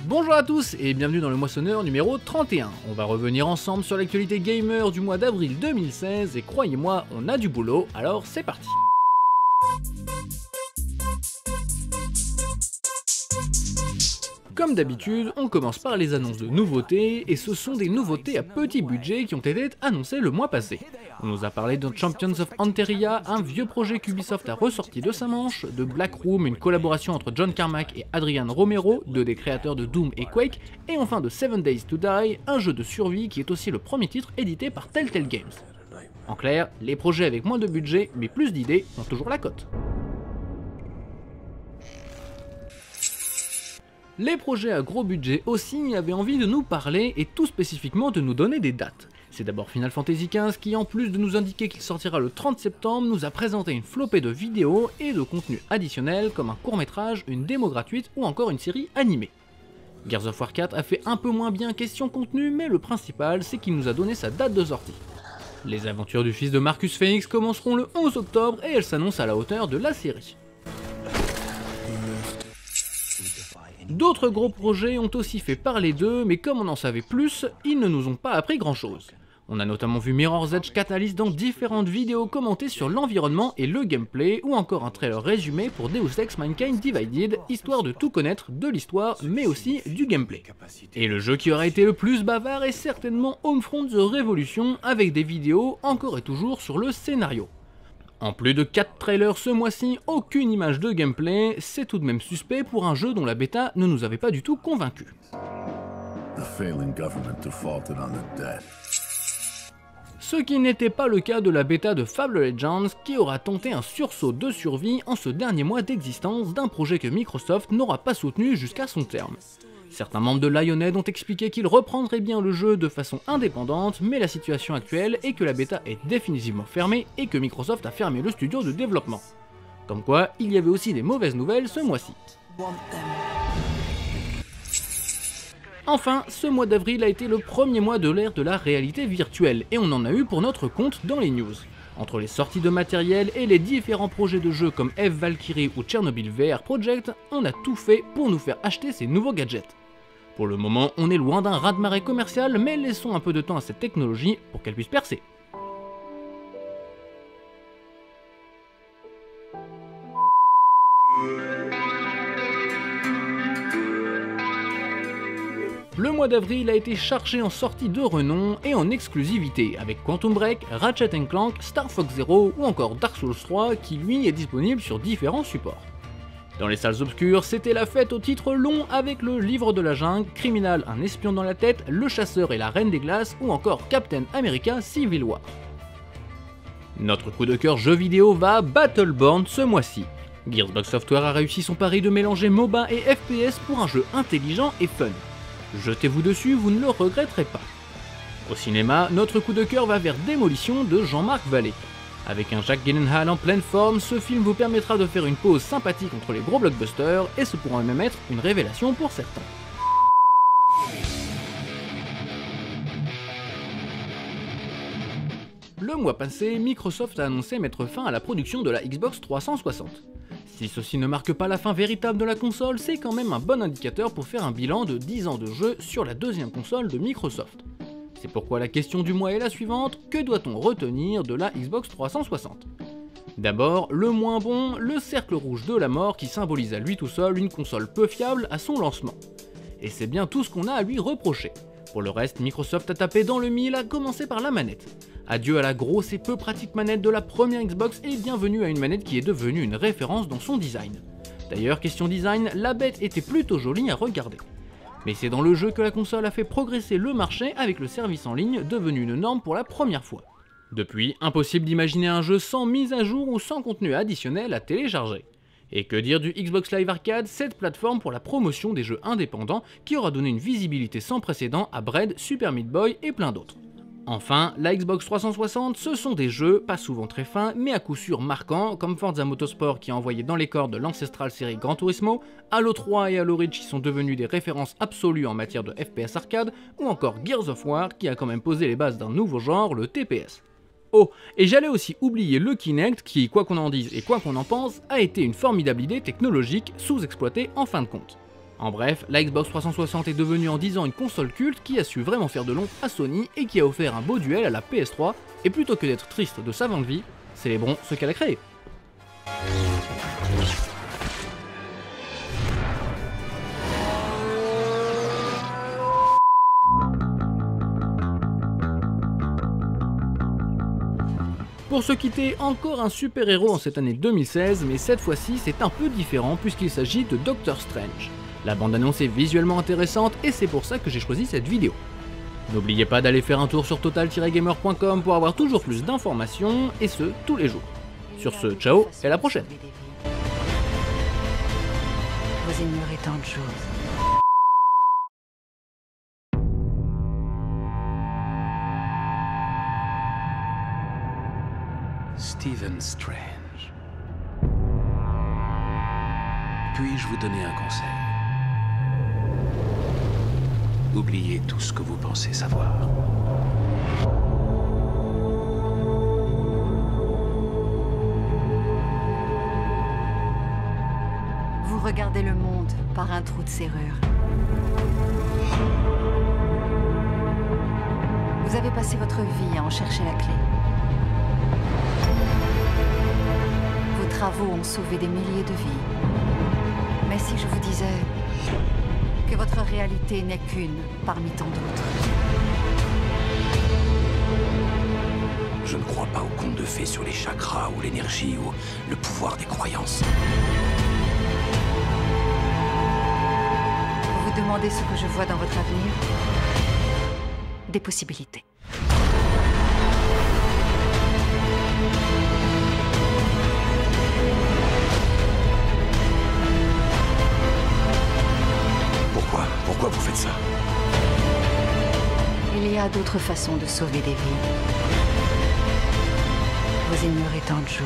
Bonjour à tous et bienvenue dans le moissonneur numéro 31. On va revenir ensemble sur l'actualité gamer du mois d'avril 2016 et croyez-moi, on a du boulot, alors c'est parti. Comme d'habitude, on commence par les annonces de nouveautés, et ce sont des nouveautés à petit budget qui ont été annoncées le mois passé. On nous a parlé de Champions of Anteria, un vieux projet qu'Ubisoft a ressorti de sa manche, de Black Room, une collaboration entre John Carmack et Adrian Romero, deux des créateurs de Doom et Quake, et enfin de 7 Days to Die, un jeu de survie qui est aussi le premier titre édité par Telltale Games. En clair, les projets avec moins de budget mais plus d'idées ont toujours la cote. Les projets à gros budget aussi avaient envie de nous parler et tout spécifiquement de nous donner des dates. C'est d'abord Final Fantasy XV qui, en plus de nous indiquer qu'il sortira le 30 septembre, nous a présenté une flopée de vidéos et de contenus additionnels comme un court-métrage, une démo gratuite ou encore une série animée. Gears of War 4 a fait un peu moins bien question contenu, mais le principal c'est qu'il nous a donné sa date de sortie. Les aventures du fils de Marcus Phoenix commenceront le 11 octobre et elles s'annoncent à la hauteur de la série. D'autres gros projets ont aussi fait parler d'eux, mais comme on en savait plus, ils ne nous ont pas appris grand chose. On a notamment vu Mirror's Edge Catalyst dans différentes vidéos commentées sur l'environnement et le gameplay, ou encore un trailer résumé pour Deus Ex Mankind Divided, histoire de tout connaître de l'histoire, mais aussi du gameplay. Et le jeu qui aura été le plus bavard est certainement Homefront The Revolution, avec des vidéos encore et toujours sur le scénario. En plus de 4 trailers ce mois-ci, aucune image de gameplay, c'est tout de même suspect pour un jeu dont la bêta ne nous avait pas du tout convaincus. Ce qui n'était pas le cas de la bêta de Fable Legends, qui aura tenté un sursaut de survie en ce dernier mois d'existence d'un projet que Microsoft n'aura pas soutenu jusqu'à son terme. Certains membres de Lionhead ont expliqué qu'ils reprendraient bien le jeu de façon indépendante, mais la situation actuelle est que la bêta est définitivement fermée et que Microsoft a fermé le studio de développement. Comme quoi, il y avait aussi des mauvaises nouvelles ce mois-ci. Enfin, ce mois d'avril a été le premier mois de l'ère de la réalité virtuelle, et on en a eu pour notre compte dans les news. Entre les sorties de matériel et les différents projets de jeux comme Eve Valkyrie ou Chernobyl VR Project, on a tout fait pour nous faire acheter ces nouveaux gadgets. Pour le moment, on est loin d'un raz-de-marée commercial, mais laissons un peu de temps à cette technologie pour qu'elle puisse percer. Le mois d'avril a été chargé en sorties de renom et en exclusivité, avec Quantum Break, Ratchet & Clank, Star Fox Zero ou encore Dark Souls 3 qui lui est disponible sur différents supports. Dans les salles obscures, c'était la fête au titre long avec le Livre de la Jungle, Criminal, un espion dans la tête, Le Chasseur et la Reine des Glaces ou encore Captain America Civil War. Notre coup de cœur jeu vidéo va à Battleborn ce mois-ci. Gearbox Software a réussi son pari de mélanger MOBA et FPS pour un jeu intelligent et fun. Jetez-vous dessus, vous ne le regretterez pas. Au cinéma, notre coup de cœur va vers Démolition de Jean-Marc Vallée. Avec un Jake Gyllenhaal en pleine forme, ce film vous permettra de faire une pause sympathique entre les gros blockbusters et ce pourra même être une révélation pour certains. Le mois passé, Microsoft a annoncé mettre fin à la production de la Xbox 360. Si ceci ne marque pas la fin véritable de la console, c'est quand même un bon indicateur pour faire un bilan de 10 ans de jeu sur la deuxième console de Microsoft. C'est pourquoi la question du mois est la suivante, que doit-on retenir de la Xbox 360 ? D'abord, le moins bon, le cercle rouge de la mort qui symbolise à lui tout seul une console peu fiable à son lancement. Et c'est bien tout ce qu'on a à lui reprocher. Pour le reste, Microsoft a tapé dans le mille, à commencer par la manette. Adieu à la grosse et peu pratique manette de la première Xbox et bienvenue à une manette qui est devenue une référence dans son design. D'ailleurs, question design, la bête était plutôt jolie à regarder. Mais c'est dans le jeu que la console a fait progresser le marché avec le service en ligne devenu une norme pour la première fois. Depuis, impossible d'imaginer un jeu sans mise à jour ou sans contenu additionnel à télécharger. Et que dire du Xbox Live Arcade, cette plateforme pour la promotion des jeux indépendants qui aura donné une visibilité sans précédent à Braid, Super Meat Boy et plein d'autres. Enfin, la Xbox 360, ce sont des jeux, pas souvent très fins, mais à coup sûr marquants, comme Forza Motorsport qui a envoyé dans les cordes de l'ancestrale série Gran Turismo, Halo 3 et Halo Reach qui sont devenus des références absolues en matière de FPS arcade, ou encore Gears of War qui a quand même posé les bases d'un nouveau genre, le TPS. Oh, et j'allais aussi oublier le Kinect qui, quoi qu'on en dise et quoi qu'on en pense, a été une formidable idée technologique sous-exploitée en fin de compte. En bref, la Xbox 360 est devenue en 10 ans une console culte qui a su vraiment faire de l'ombre à Sony et qui a offert un beau duel à la PS3, et plutôt que d'être triste de sa vente vie, célébrons ce qu'elle a créé. Pour se quitter, encore un super héros en cette année 2016, mais cette fois-ci c'est un peu différent puisqu'il s'agit de Doctor Strange. La bande-annonce est visuellement intéressante et c'est pour ça que j'ai choisi cette vidéo. N'oubliez pas d'aller faire un tour sur total-gamer.com pour avoir toujours plus d'informations, et ce, tous les jours. Sur ce, ciao et à la prochaine. Vous ignorez tant de choses. Stephen Strange. Puis-je vous donner un conseil? Oubliez tout ce que vous pensez savoir. Vous regardez le monde par un trou de serrure. Vous avez passé votre vie à en chercher la clé. Vos travaux ont sauvé des milliers de vies. Mais si je vous disais que votre réalité n'est qu'une parmi tant d'autres? Je ne crois pas aux contes de fées sur les chakras ou l'énergie ou le pouvoir des croyances. Vous vous demandez ce que je vois dans votre avenir? Des possibilités. Pourquoi vous faites ça? Il y a d'autres façons de sauver des vies. Vous ignorez tant de choses.